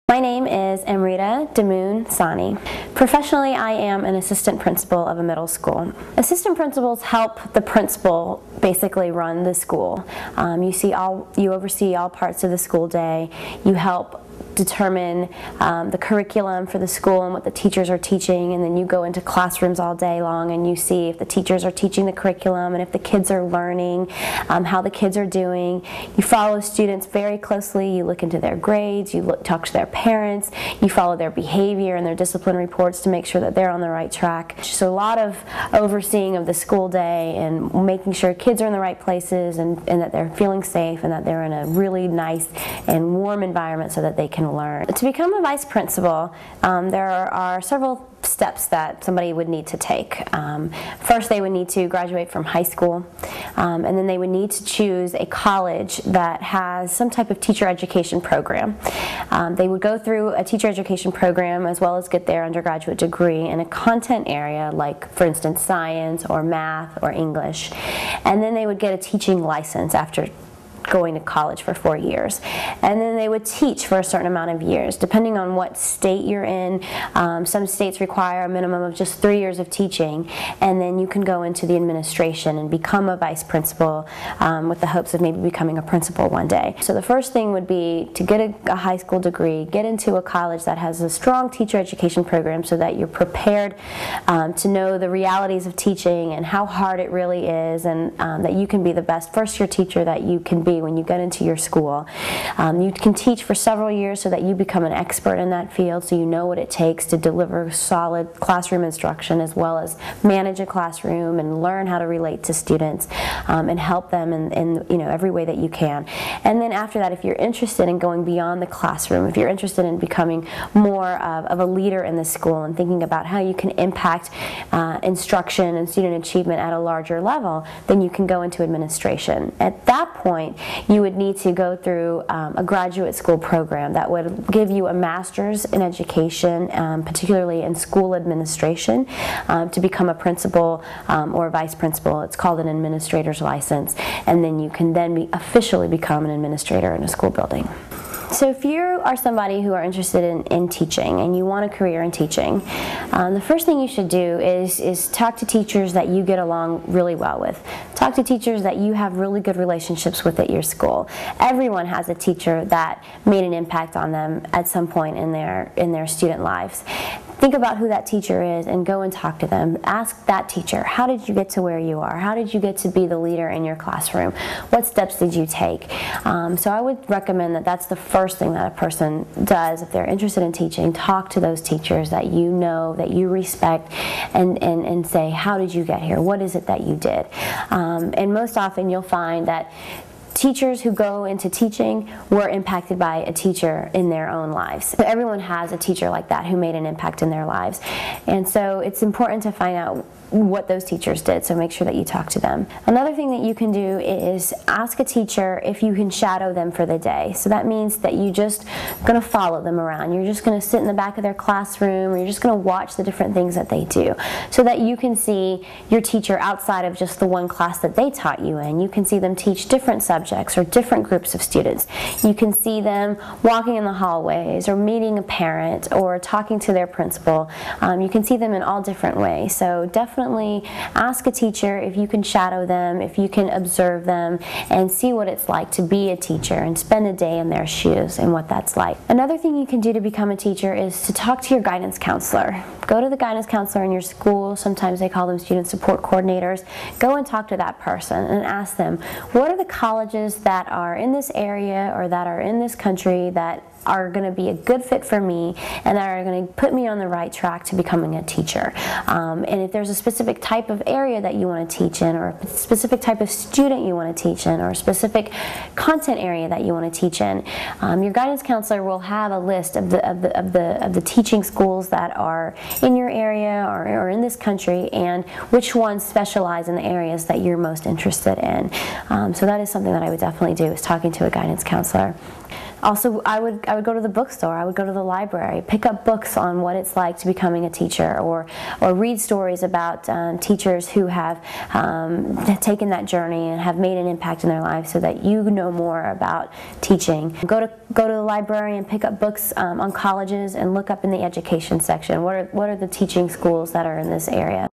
My name is Amrita Sahne. Professionally, I am an assistant principal of a middle school. Assistant principals help the principal basically run the school. You oversee all parts of the school day. You help determine the curriculum for the school and what the teachers are teaching, and then you go into classrooms all day long and you see if the teachers are teaching the curriculum and if the kids are learning, how the kids are doing. You follow students very closely. You look into their grades, you talk to their parents, you follow their behavior and their discipline reports to make sure that they're on the right track. So a lot of overseeing of the school day and making sure kids are in the right places and that they're feeling safe and that they're in a really nice and warm environment so that they can learn. To become a vice principal, there are several steps that somebody would need to take. First, they would need to graduate from high school, and then they would need to choose a college that has some type of teacher education program. They would go through a teacher education program as well as get their undergraduate degree in a content area like, for instance, science or math or English, and then they would get a teaching license after going to college for 4 years, and then they would teach for a certain amount of years depending on what state you're in. Some states require a minimum of just 3 years of teaching, and then you can go into the administration and become a vice principal with the hopes of maybe becoming a principal one day. So the first thing would be to get a high school degree, get into a college that has a strong teacher education program so that you're prepared to know the realities of teaching and how hard it really is, and that you can be the best first-year teacher that you can be when you get into your school. You can teach for several years so that you become an expert in that field, so you know what it takes to deliver solid classroom instruction as well as manage a classroom and learn how to relate to students and help them in every way that you can. And then after that, if you're interested in going beyond the classroom, if you're interested in becoming more of a leader in the school and thinking about how you can impact instruction and student achievement at a larger level, then you can go into administration. At that point, you would need to go through a graduate school program that would give you a master's in education, particularly in school administration, to become a principal or vice principal. It's called an administrator's license, and then you can then officially become an administrator in a school building. So if you are somebody who are interested in teaching and you want a career in teaching, the first thing you should do is talk to teachers that you get along really well with. Talk to teachers that you have really good relationships with at your school. Everyone has a teacher that made an impact on them at some point in their student lives. Think about who that teacher is and go and talk to them. Ask that teacher, how did you get to where you are? How did you get to be the leader in your classroom? What steps did you take? So I would recommend that that's the first thing that a person does if they're interested in teaching. Talk to those teachers that you know, that you respect, and say, how did you get here? What is it that you did? And most often you'll find that teachers who go into teaching were impacted by a teacher in their own lives. So everyone has a teacher like that who made an impact in their lives. And so it's important to find out what those teachers did, so make sure that you talk to them. Another thing that you can do is ask a teacher if you can shadow them for the day. So that means that you're just going to follow them around. You're just going to sit in the back of their classroom, or you're just going to watch the different things that they do, so that you can see your teacher outside of just the one class that they taught you in. You can see them teach different subjects or different groups of students. You can see them walking in the hallways or meeting a parent or talking to their principal. You can see them in all different ways. So definitely ask a teacher if you can shadow them, if you can observe them, and see what it's like to be a teacher and spend a day in their shoes and what that's like. Another thing you can do to become a teacher is to talk to your guidance counselor. Go to the guidance counselor in your school. Sometimes they call them student support coordinators. Go and talk to that person and ask them, what are the colleges that are in this area or that are in this country that are going to be a good fit for me and that are going to put me on the right track to becoming a teacher. And if there's a specific type of area that you want to teach in, or a specific type of student you want to teach in, or a specific content area that you want to teach in, your guidance counselor will have a list of the teaching schools that are in your area or in this country, and which ones specialize in the areas that you're most interested in. So that is something that I would definitely do, is talking to a guidance counselor. Also, I would go to the bookstore, I would go to the library, pick up books on what it's like to becoming a teacher, or read stories about teachers who have taken that journey and have made an impact in their lives so that you know more about teaching. Go to the library and pick up books on colleges and look up in the education section. What are the teaching schools that are in this area?